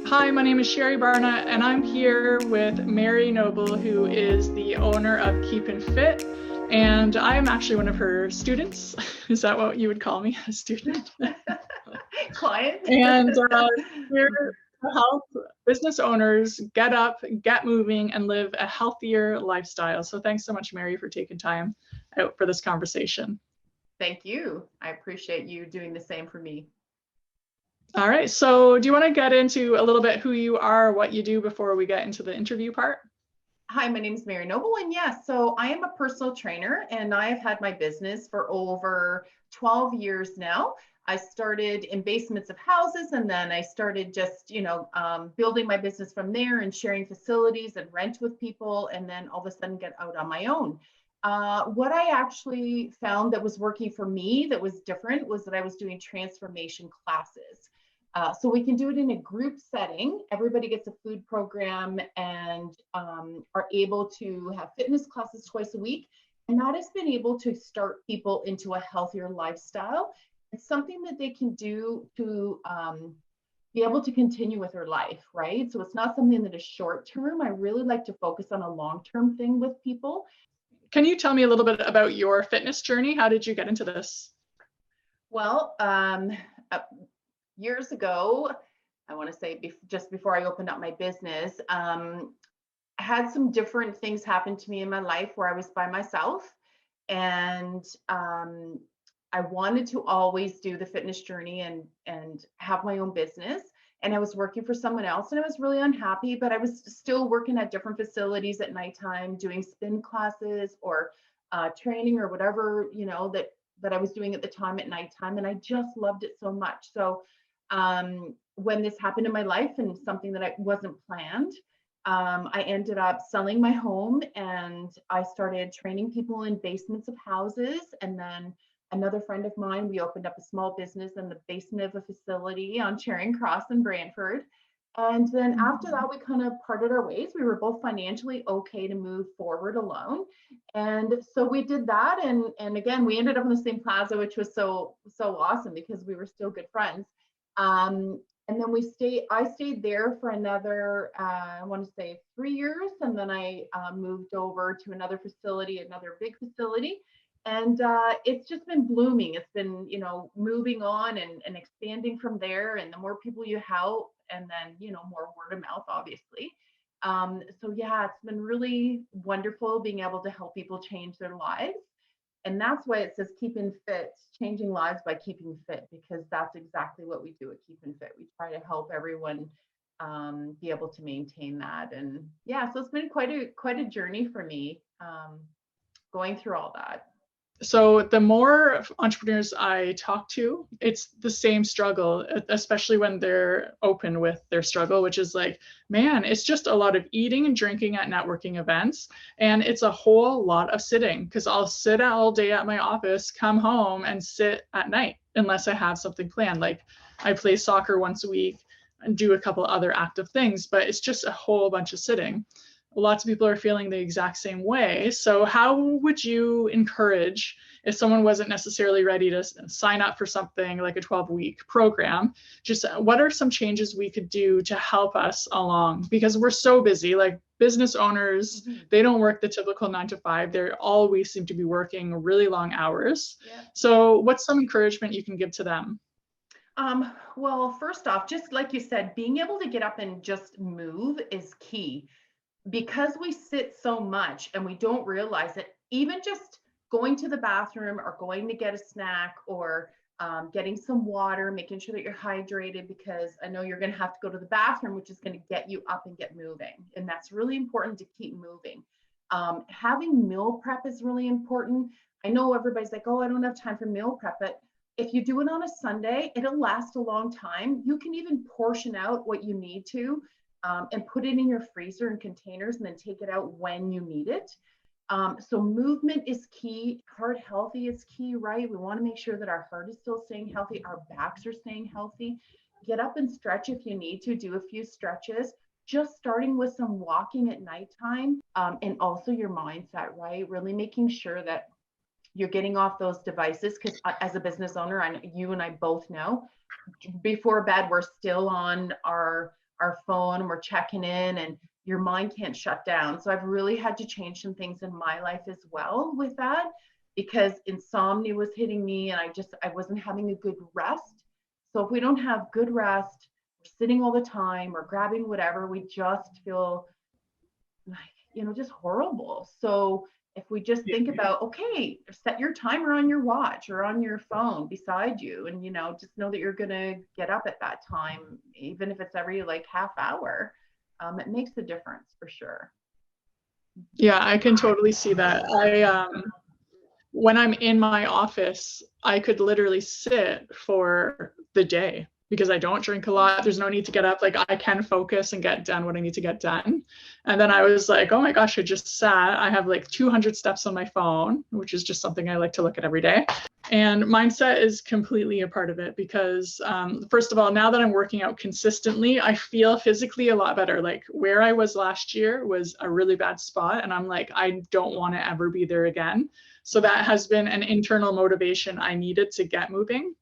Hi, my name is Sherry Barna, and I'm here with Mary Noble, who is the owner of Keep and Fit. And I'm actually one of her students. Is that what you would call me, a student? Client. And we're to help business owners get up, get moving, and live a healthier lifestyle. So thanks so much, Mary, for taking time out for this conversation. Thank you. I appreciate you doing the same for me. All right. So do you want to get into a little bit who you are, what you do before we get into the interview part? Hi, my name is Mary Noble, and yes, so I am a personal trainer, and I have had my business for over 12 years now. I started in basements of houses, and then I started just, building my business from there and sharing facilities and rent with people, and then all of a sudden get out on my own. What I actually found that was working for me that was different was that I was doing transformation classes. So we can do it in a group setting. Everybody gets a food program and are able to have fitness classes twice a week. And that has been able to start people into a healthier lifestyle. It's something that they can do to be able to continue with their life, right? So it's not something that is short term. I really like to focus on a long term thing with people. Can you tell me a little bit about your fitness journey? How did you get into this? Well, uh, years ago, I want to say just before I opened up my business, I had some different things happen to me in my life where I was by myself, and I wanted to always do the fitness journey and have my own business. And I was working for someone else, and I was really unhappy, but I was still working at different facilities at nighttime, doing spin classes or training or whatever that I was doing at the time at nighttime, and I just loved it so much. So when this happened in my life and something that I wasn't planned, I ended up selling my home and I started training people in basements of houses. And then another friend of mine, we opened up a small business in the basement of a facility on Charing Cross in Brantford. And then after that, we kind of parted our ways. We were both financially okay to move forward alone. And so we did that. And again, we ended up in the same plaza, which was so awesome because we were still good friends. And then I stayed there for another, I want to say 3 years. And then I moved over to another facility, another big facility. And it's just been blooming. It's been, moving on and expanding from there. And the more people you help, and then, more word of mouth, obviously. So yeah, it's been really wonderful being able to help people change their lives. And that's why it says keeping fit, changing lives by keeping fit, because that's exactly what we do at Keep and Fit. We try to help everyone be able to maintain that. And yeah, so it's been quite a journey for me going through all that. So the more entrepreneurs I talk to, it's the same struggle, especially when they're open with their struggle, which is like, man, it's just a lot of eating and drinking at networking events. And it's a whole lot of sitting because I'll sit all day at my office, come home and sit at night unless I have something planned. Like I play soccer once a week and do a couple other active things, but it's just a whole bunch of sitting. Lots of people are feeling the exact same way. So, how would you encourage if someone wasn't necessarily ready to sign up for something like a 12-week program? Just what are some changes we could do to help us along? Because we're so busy, like business owners, Mhm. they don't work the typical 9 to 5. They always seem to be working really long hours. Yeah. So, what's some encouragement you can give to them? Well, first off, just like you said, being able to get up and just move is key because we sit so much and we don't realize it. Even just going to the bathroom or going to get a snack or getting some water, making sure that you're hydrated, because I know you're going to have to go to the bathroom, which is going to get you up and get moving. And that's really important to keep moving. Having meal prep is really important. I know everybody's like, oh, I don't have time for meal prep, but if you do it on a Sunday, it'll last a long time. You can even portion out what you need to and put it in your freezer in containers and then take it out when you need it. So movement is key. Heart healthy is key, right? We want to make sure that our heart is still staying healthy, our backs are staying healthy. Get up and stretch if you need to. Do a few stretches. Just starting with some walking at nighttime, and also your mindset, right? Really making sure that you're getting off those devices because as a business owner, you and I both know before bed we're still on our our phone and we're checking in, and your mind can't shut down. So I've really had to change some things in my life as well with that, because insomnia was hitting me and I wasn't having a good rest. So if we don't have good rest, we're sitting all the time or grabbing whatever, we just feel like, just horrible. So if we just think about, okay, set your timer on your watch or on your phone beside you, and just know that you're going to get up at that time, even if it's every like half hour. It makes a difference for sure. Yeah, I can totally see that. When I'm in my office, I could literally sit for the day because I don't drink a lot. There's no need to get up. Like, I can focus and get done what I need to get done. And then I was like, oh my gosh, I just sat. I have like 200 steps on my phone, which is just something I like to look at every day. And mindset is completely a part of it because, first of all, now that I'm working out consistently, I feel physically a lot better. Like, where I was last year was a really bad spot. And I'm like, I don't want to ever be there again. So that has been an internal motivation I needed to get moving.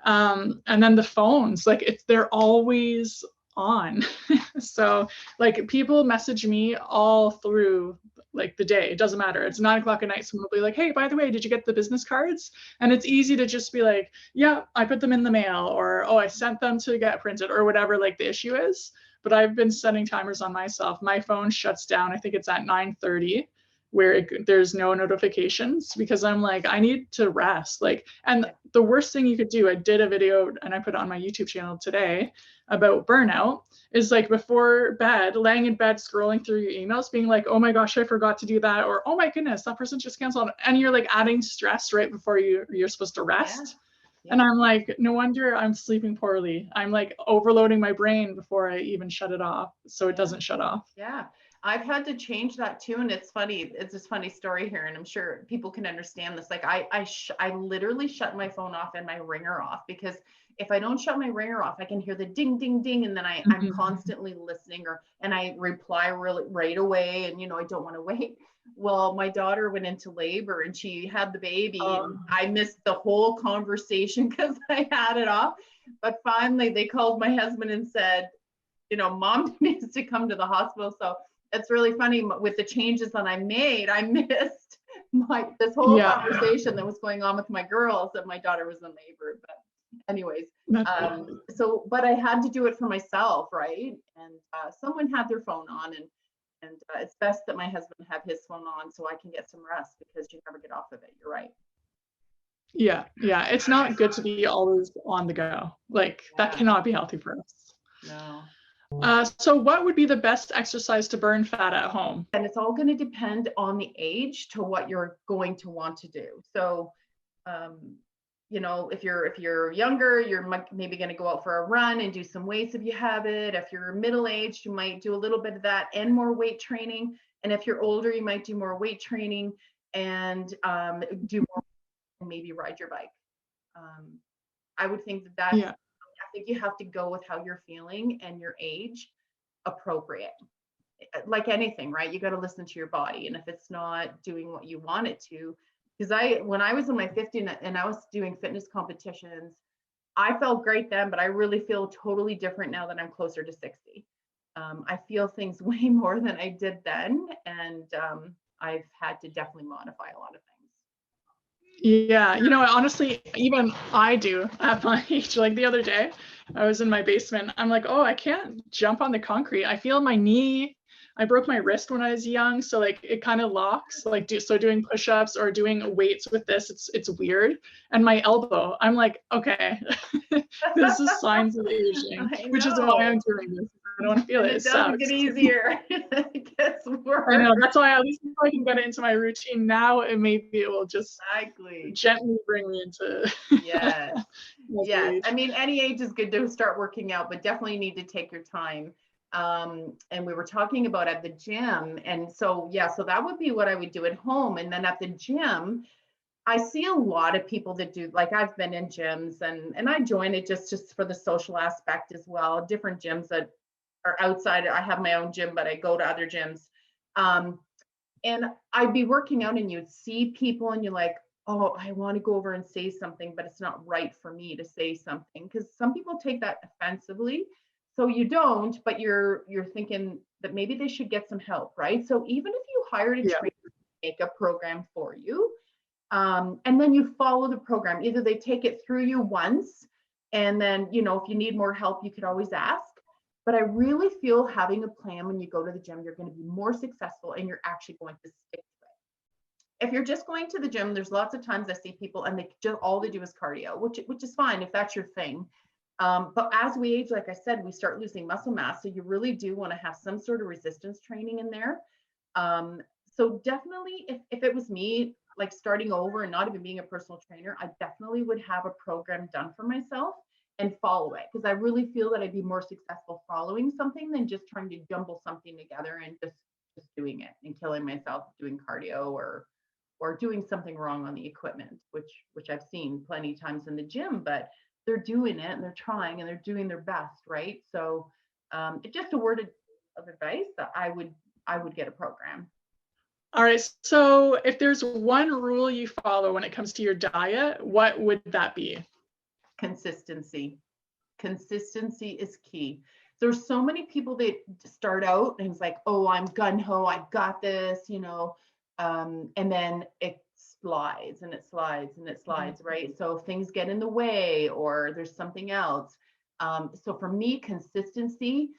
And then the phones, like, they're always on. So like, people message me all through like the day. It doesn't matter. It's 9 o'clock at night. Someone will be like, hey, by the way, did you get the business cards? And it's easy to just be like, yeah, I put them in the mail, or, oh, I sent them to get printed, or whatever like the issue is. But I've been setting timers on myself. My phone shuts down, I think it's at 9:30, where there's no notifications, because I'm like, I need to rest. Like, and the worst thing you could do, I did a video and I put it on my YouTube channel today about burnout, is like, before bed, laying in bed, scrolling through your emails, being like, oh my gosh, I forgot to do that, or oh my goodness, that person just canceled, and you're like adding stress right before you're supposed to rest. And I'm like, no wonder I'm sleeping poorly. I'm like overloading my brain before I even shut it off, so it doesn't shut off. Yeah. I've had to change that too. And it's funny. It's this funny story here. And I'm sure people can understand this. Like, I literally shut my phone off and my ringer off, because if I don't shut my ringer off, I can hear the ding, ding, ding. And then I'm constantly listening, and I reply really right away. And, I don't want to wait. Well, my daughter went into labor and she had the baby. And I missed the whole conversation because I had it off. But finally they called my husband and said, mom needs to come to the hospital. So it's really funny, with the changes that I made, I missed this whole conversation that was going on with my girls, that my daughter was in labor. But anyways, but I had to do it for myself, right? And someone had their phone on, and it's best that my husband have his phone on so I can get some rest, because you never get off of it. You're right. Yeah, it's not good to be always on the go. Like, that cannot be healthy for us. No. So what would be the best exercise to burn fat at home? And it's all going to depend on the age to what you're going to want to do. So, if you're younger, you're maybe going to go out for a run and do some weights if you have it. If you're middle-aged, you might do a little bit of that and more weight training. And if you're older, you might do more weight training and do more, and maybe ride your bike. I would think that I think you have to go with how you're feeling and your age appropriate. Like anything, right? You got to listen to your body. And if it's not doing what you want it to, because when I was in my 50s and I was doing fitness competitions, I felt great then, but I really feel totally different now that I'm closer to 60. I feel things way more than I did then. And I've had to definitely modify a lot of things. Yeah, honestly, even I do at my age. Like, the other day, I was in my basement. I'm like, oh, I can't jump on the concrete. I feel my knee. I broke my wrist when I was young, so like it kind of locks. Like, doing push-ups or doing weights with this, it's weird. And my elbow, I'm like, okay, this is signs of aging, which is why I'm doing this. I don't want to feel it. It doesn't get easier. It gets worse. I know. That's why, at least if I can get it into my routine now, maybe it will just gently bring me into. Yes. Yes. I mean, any age is good to start working out, but definitely need to take your time. And we were talking about at the gym. And so that would be what I would do at home. And then at the gym, I see a lot of people that do, like, I've been in gyms and I join it just for the social aspect as well. Different gyms that are outside. I have my own gym, but I go to other gyms. And I'd be working out and you'd see people and you're like, oh, I want to go over and say something, but it's not right for me to say something, because some people take that offensively. So you don't, but you're thinking that maybe they should get some help, right? So even if you hired a Yeah. trainer to make a program for you, and then you follow the program, either they take it through you once, and then, you know, if you need more help, you could always ask. But I really feel having a plan when you go to the gym, you're going to be more successful and you're actually going to stick to it. If you're just going to the gym, there's lots of times I see people and they just all they do is cardio, which is fine if that's your thing. But as we age, like I said, we start losing muscle mass. So you really do want to have some sort of resistance training in there. Um, so definitely, if it was me, like starting over and not even being a personal trainer, I definitely would have a program done for myself and follow it, because I really feel that I'd be more successful following something than just trying to jumble something together and just doing it and killing myself doing cardio or doing something wrong on the equipment, which I've seen plenty of times in the gym, but they're doing it and they're trying and they're doing their best, right? So it's just a word of advice that I would get a program. All right. So if there's one rule you follow when it comes to your diet, what would that be? Consistency. Consistency is key. There's so many people that start out and it's like, oh, I'm gun ho, I got this, and then it slides and it slides and it slides, right? So things get in the way or there's something else. So for me, consistency.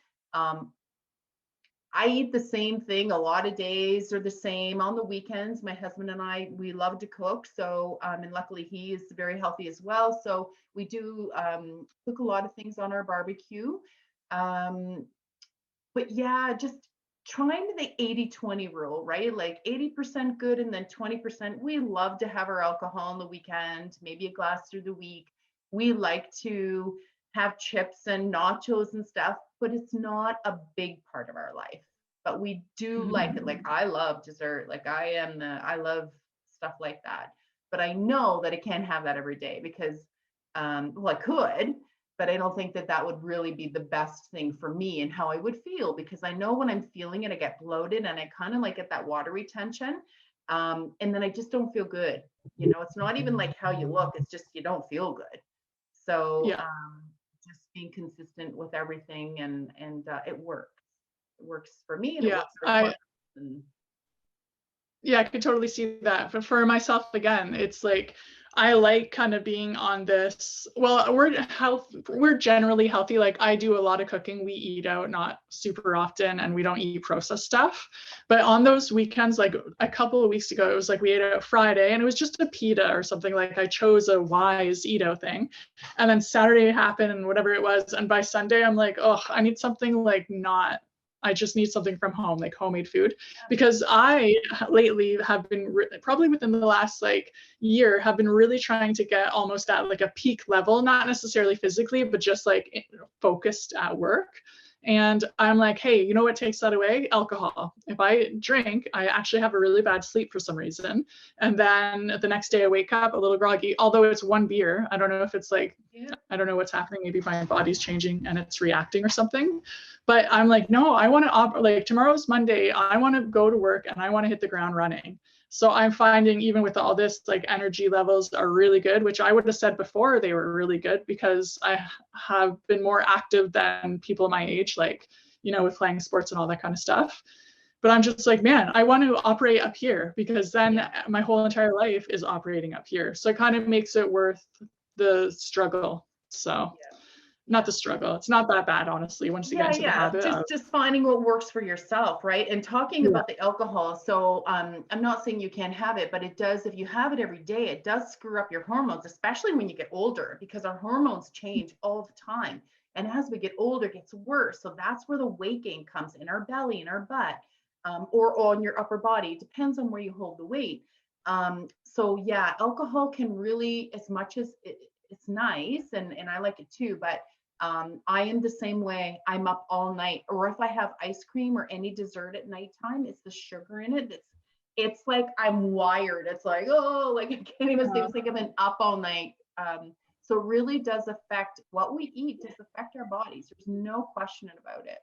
I eat the same thing. A lot of days are the same. On the weekends, my husband and I, we love to cook. So, and luckily he is very healthy as well. So we do cook a lot of things on our barbecue. Um, but yeah, just trying to the 80-20 rule, right? Like 80% good and then 20%. We love to have our alcohol on the weekend, maybe a glass through the week. We like to have chips and nachos and stuff, but it's not a big part of our life. But we do like it. Like I love dessert. Like I love stuff like that. But I know that I can't have that every day because, well, I could, but I don't think that that would really be the best thing for me and how I would feel, because I know when I'm feeling it, I get bloated and I kind of like get that water retention. And then I just don't feel good. It's not even like how you look, it's just you don't feel good. So Yeah. just being consistent with everything and it works. It works for me and it Yeah. works for clients. And Yeah, I could totally see that. But for myself, again, it's like I like kind of being on this. Well, we're generally healthy. Like I do a lot of cooking. We eat out not super often and we don't eat processed stuff. But on those weekends, like a couple of weeks ago, it was like we ate out Friday and it was just a pita or something. Like I chose a wise eat out thing. And then Saturday happened and whatever it was. And by Sunday, I'm like, oh, I need something like not I just need something from home, like homemade food, because I lately have been probably within the last like year have been really trying to get almost at like a peak level, not necessarily physically, but just like focused at work. And I'm like, hey, you know what takes that away? Alcohol. If I drink, I actually have a really bad sleep for some reason. And then the next day I wake up a little groggy, although it's one beer. I don't know if it's like, I don't know what's happening. Maybe my body's changing and it's reacting or something. But I'm like, no, I want to like tomorrow's Monday. I want to go to work and I want to hit the ground running. So I'm finding even with all this, like energy levels are really good, which I would have said before they were really good because I have been more active than people my age, like, with playing sports and all that kind of stuff. But I'm just like, man, I want to operate up here because then my whole entire life is operating up here. So it kind of makes it worth the struggle. So not the struggle. It's not that bad, honestly, once you get into the habit. Just finding what works for yourself, right? And talking about the alcohol. So I'm not saying you can't have it, but it does, if you have it every day, it does screw up your hormones, especially when you get older, because our hormones change all the time. And as we get older, it gets worse. So that's where the weight gain comes in our belly, in our butt, or on your upper body. It depends on where you hold the weight. So yeah, alcohol can really, as much as it's nice, and I like it too, but I am the same way. I'm up all night, or if I have ice cream or any dessert at nighttime, it's the sugar in it. It's like I'm wired. It's like, oh, like I can't even say. It's like I've been up all night. So it really does affect what we eat. Does affect our bodies. There's no question about it.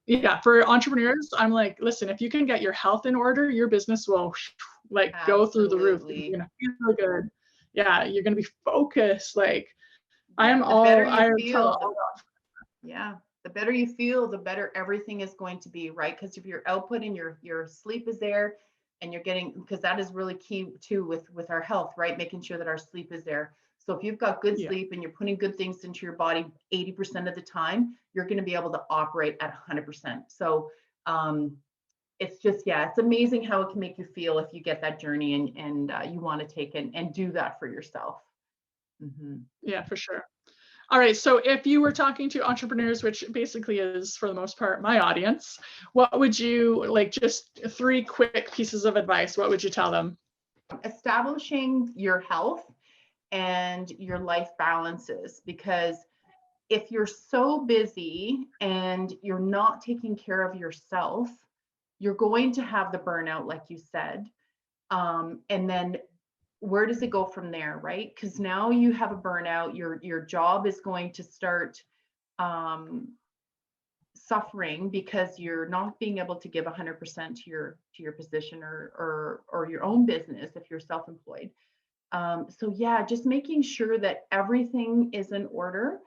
Yeah, for entrepreneurs, I'm like, listen, if you can get your health in order, your business will like go through the roof. You're gonna feel good. Yeah, you're gonna be focused. Like the better you feel. Yeah. The better you feel, the better everything is going to be, right? Because if your output and your sleep is there, and you're getting, because that is really key too with our health, right? Making sure that our sleep is there. So if you've got good Yeah. sleep and you're putting good things into your body 80% of the time, you're going to be able to operate at 100%. So it's just, yeah, it's amazing how it can make you feel if you get that journey and you want to take it and do that for yourself. Mm-hmm. Yeah, for sure. All right. So if you were talking to entrepreneurs, which basically is for the most part my audience, what would you like, just 3 quick pieces of advice? What would you tell them? Establishing your health and your life balances, because if you're so busy and you're not taking care of yourself, you're going to have the burnout, like you said. And then where does it go from there, right? Because now you have a burnout, your job is going to start suffering because you're not being able to give 100% to your position or your own business if you're self-employed. So yeah, just making sure that everything is in order.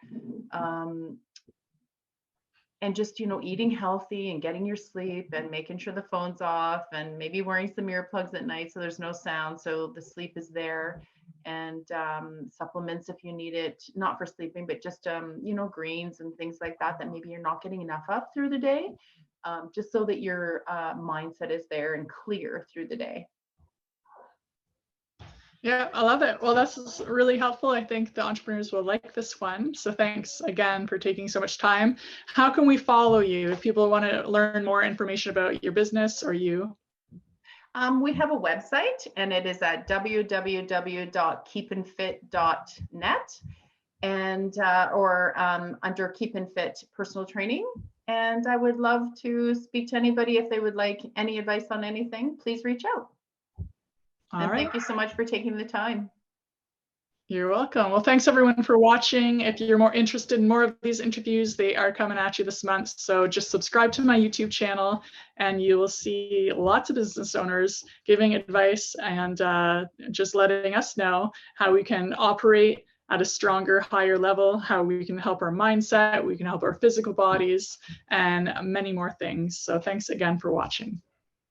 And just, eating healthy and getting your sleep and making sure the phone's off and maybe wearing some earplugs at night so there's no sound so the sleep is there, and supplements if you need it, not for sleeping, but just greens and things like that maybe you're not getting enough of through the day, just so that your mindset is there and clear through the day. Yeah, I love it. Well, that's really helpful. I think the entrepreneurs will like this one. So thanks again for taking so much time. How can we follow you if people want to learn more information about your business or you? We have a website, and it is at www.keepandfit.net, and or under Keep and Fit Personal Training. And I would love to speak to anybody if they would like any advice on anything. Please reach out. And thank you so much for taking the time. You're welcome. Well, thanks everyone for watching. If you're more interested in more of these interviews, they are coming at you this month. So just subscribe to my YouTube channel and you will see lots of business owners giving advice and just letting us know how we can operate at a stronger, higher level, how we can help our mindset, we can help our physical bodies, and many more things. So thanks again for watching.